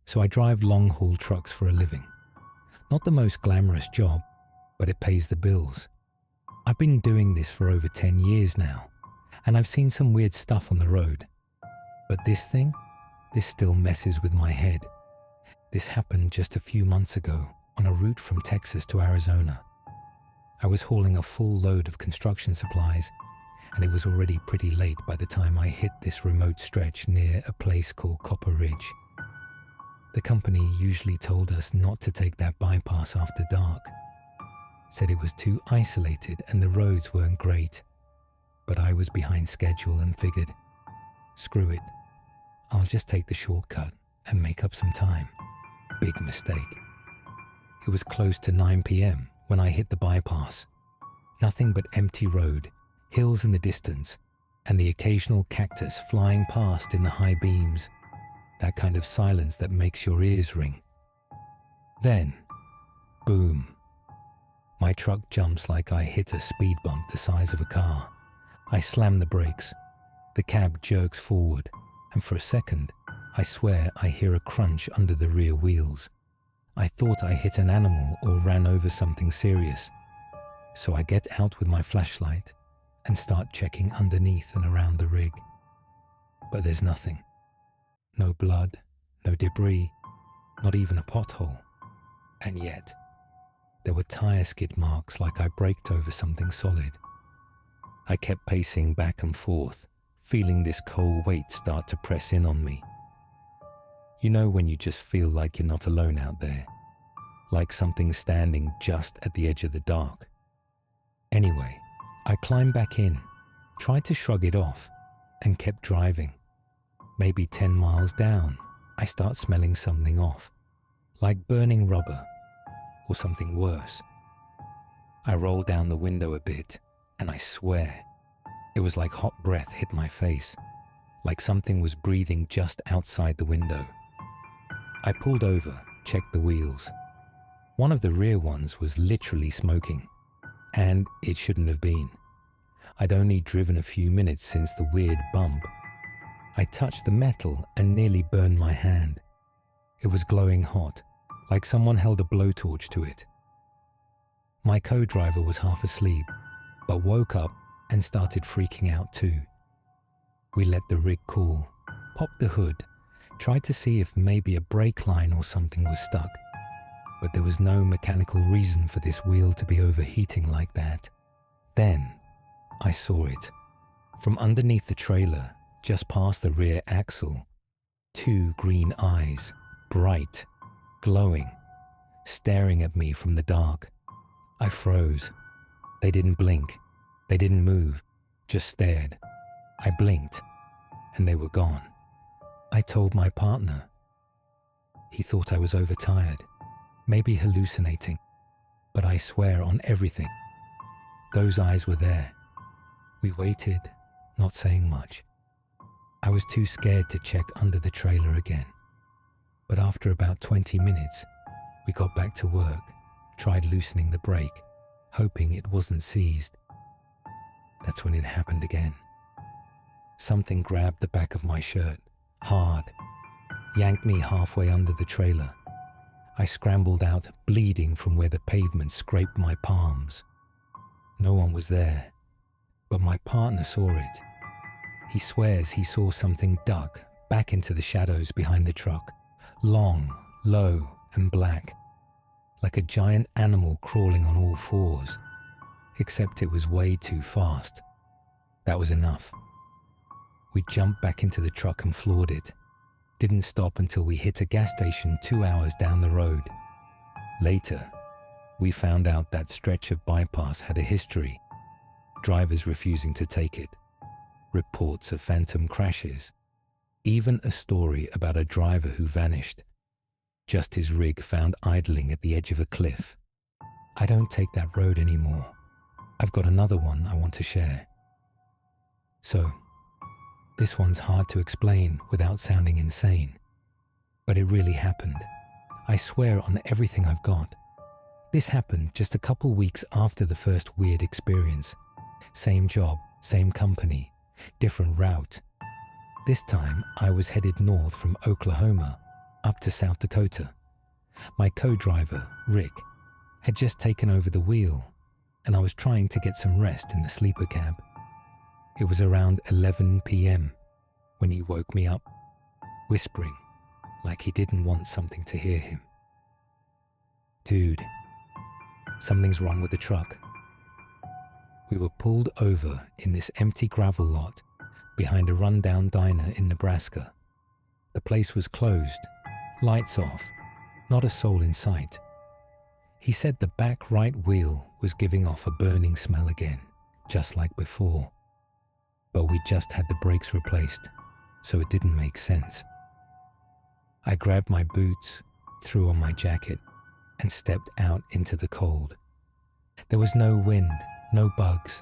So I drive long-haul trucks for a living. Not the most glamorous job, but it pays the bills. I've been doing this for over 10 years now, and I've seen some weird stuff on the road. But this still messes with my head. This happened just a few months ago on a route from Texas to Arizona. I was hauling a full load of construction supplies, and it was already pretty late by the time I hit this remote stretch near a place called Copper Ridge. The company usually told us not to take that bypass after dark. Said it was too isolated and the roads weren't great. But I was behind schedule and figured, screw it, I'll just take the shortcut and make up some time. Big mistake. It was close to 9 p.m. when I hit the bypass. Nothing but empty road, hills in the distance, and the occasional cactus flying past in the high beams. That kind of silence that makes your ears ring. Then, boom. My truck jumps like I hit a speed bump the size of a car. I slam the brakes. The cab jerks forward, and for a second, I swear I hear a crunch under the rear wheels. I thought I hit an animal or ran over something serious. So I get out with my flashlight and start checking underneath and around the rig. But there's nothing. No blood, no debris, not even a pothole. And yet, there were tire skid marks like I braked over something solid. I kept pacing back and forth, feeling this cold weight start to press in on me. You know when you just feel like you're not alone out there, like something standing just at the edge of the dark. Anyway, I climbed back in, tried to shrug it off, and kept driving. Maybe 10 miles down, I start smelling something off, like burning rubber or something worse. I roll down the window a bit, and I swear, it was like hot breath hit my face, like something was breathing just outside the window. I pulled over, checked the wheels. One of the rear ones was literally smoking, and it shouldn't have been. I'd only driven a few minutes since the weird bump. I touched the metal and nearly burned my hand. It was glowing hot, like someone held a blowtorch to it. My co-driver was half asleep, but woke up and started freaking out too. We let the rig cool, popped the hood, tried to see if maybe a brake line or something was stuck, but there was no mechanical reason for this wheel to be overheating like that. Then, I saw it. From underneath the trailer, just past the rear axle, 2 green eyes, bright, glowing, staring at me from the dark. I froze. They didn't blink. They didn't move, just stared. I blinked, and they were gone. I told my partner. He thought I was overtired, maybe hallucinating, but I swear on everything. Those eyes were there. We waited, not saying much. I was too scared to check under the trailer again. But after about 20 minutes, we got back to work, tried loosening the brake, hoping it wasn't seized. That's when it happened again. Something grabbed the back of my shirt, hard, yanked me halfway under the trailer. I scrambled out, bleeding from where the pavement scraped my palms. No one was there, but my partner saw it. He swears he saw something duck back into the shadows behind the truck, long, low, and black, like a giant animal crawling on all fours, except it was way too fast. That was enough. We jumped back into the truck and floored it. Didn't stop until we hit a gas station 2 hours down the road. Later, we found out that stretch of bypass had a history. Drivers refusing to take it. Reports of phantom crashes. Even a story about a driver who vanished. Just his rig found idling at the edge of a cliff. I don't take that road anymore. I've got another one I want to share. So, this one's hard to explain without sounding insane. But it really happened. I swear on everything I've got. This happened just a couple weeks after the first weird experience. Same job, same company, different route. This time I was headed north from Oklahoma, up to South Dakota. My co-driver, Rick, had just taken over the wheel, and I was trying to get some rest in the sleeper cab. It was around 11 p.m. when he woke me up, whispering like he didn't want something to hear him. "Dude, something's wrong with the truck." We were pulled over in this empty gravel lot behind a rundown diner in Nebraska. The place was closed, lights off, not a soul in sight. He said the back right wheel was giving off a burning smell again, just like before. But we just had the brakes replaced, so it didn't make sense. I grabbed my boots, threw on my jacket, and stepped out into the cold. There was no wind, no bugs,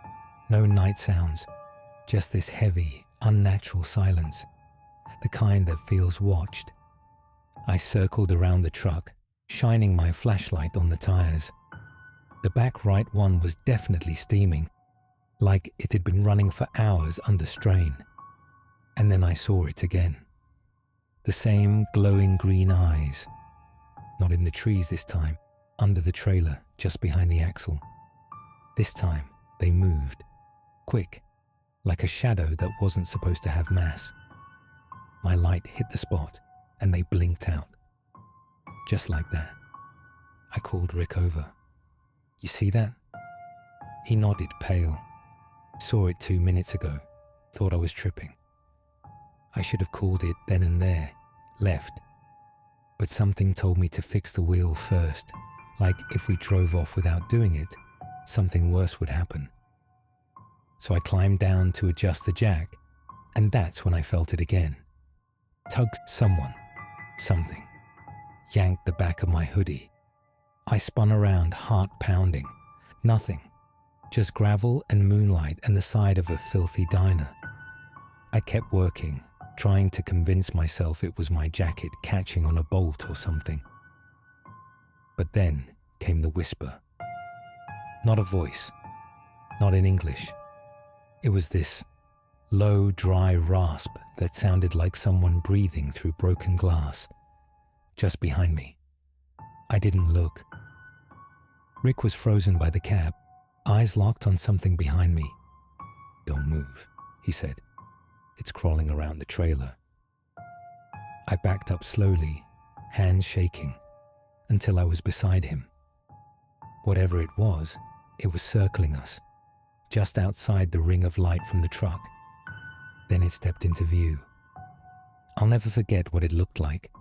no night sounds, just this heavy, unnatural silence, the kind that feels watched. I circled around the truck, shining my flashlight on the tires. The back right one was definitely steaming, like it had been running for hours under strain. And then I saw it again. The same glowing green eyes, not in the trees this time, under the trailer, just behind the axle. This time, they moved, quick, like a shadow that wasn't supposed to have mass. My light hit the spot, and they blinked out. Just like that. I called Rick over. "You see that?" He nodded, pale. "Saw it 2 minutes ago. Thought I was tripping. I should have called it then and there, left. But something told me to fix the wheel first, like if we drove off without doing it, something worse would happen. So I climbed down to adjust the jack, and that's when I felt it again. Tugged something, yanked the back of my hoodie. I spun around, heart pounding. Nothing, just gravel and moonlight and the side of a filthy diner. I kept working, trying to convince myself it was my jacket catching on a bolt or something. But then came the whisper. Not a voice, not in English. It was this low, dry rasp that sounded like someone breathing through broken glass, just behind me. I didn't look. Rick was frozen by the cab, eyes locked on something behind me. "Don't move," he said. "It's crawling around the trailer." I backed up slowly, hands shaking, until I was beside him. Whatever it was circling us, just outside the ring of light from the truck. Then it stepped into view. I'll never forget what it looked like.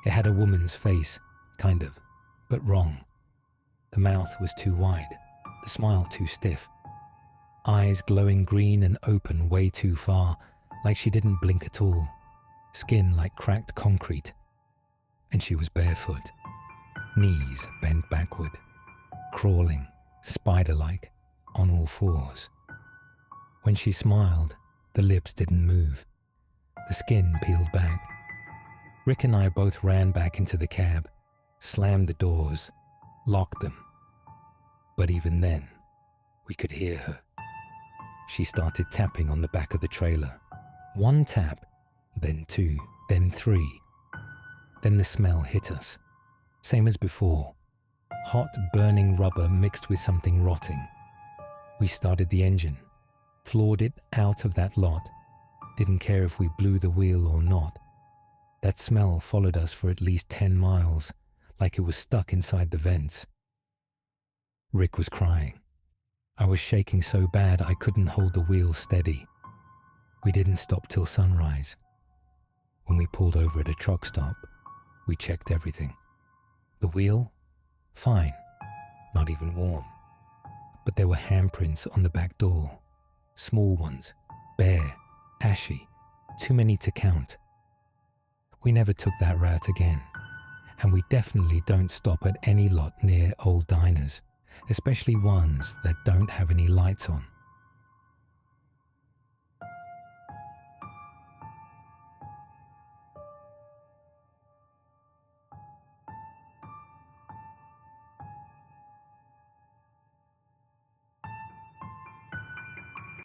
It had a woman's face, kind of, but wrong. The mouth was too wide, the smile too stiff. Eyes glowing green and open way too far, like she didn't blink at all. Skin like cracked concrete. And she was barefoot, knees bent backward, crawling, spider-like, on all fours. When she smiled, the lips didn't move. The skin peeled back. Rick and I both ran back into the cab, slammed the doors, locked them. But even then, we could hear her. She started tapping on the back of the trailer. One tap, then two, then three. Then the smell hit us. Same as before. Hot, burning rubber mixed with something rotting. We started the engine, floored it out of that lot. Didn't care if we blew the wheel or not. That smell followed us for at least 10 miles, like it was stuck inside the vents. Rick was crying. I was shaking so bad I couldn't hold the wheel steady. We didn't stop till sunrise. When we pulled over at a truck stop, we checked everything. The wheel? Fine. Not even warm. But there were handprints on the back door. Small ones, bare, ashy, too many to count. We never took that route again, and we definitely don't stop at any lot near old diners, especially ones that don't have any lights on.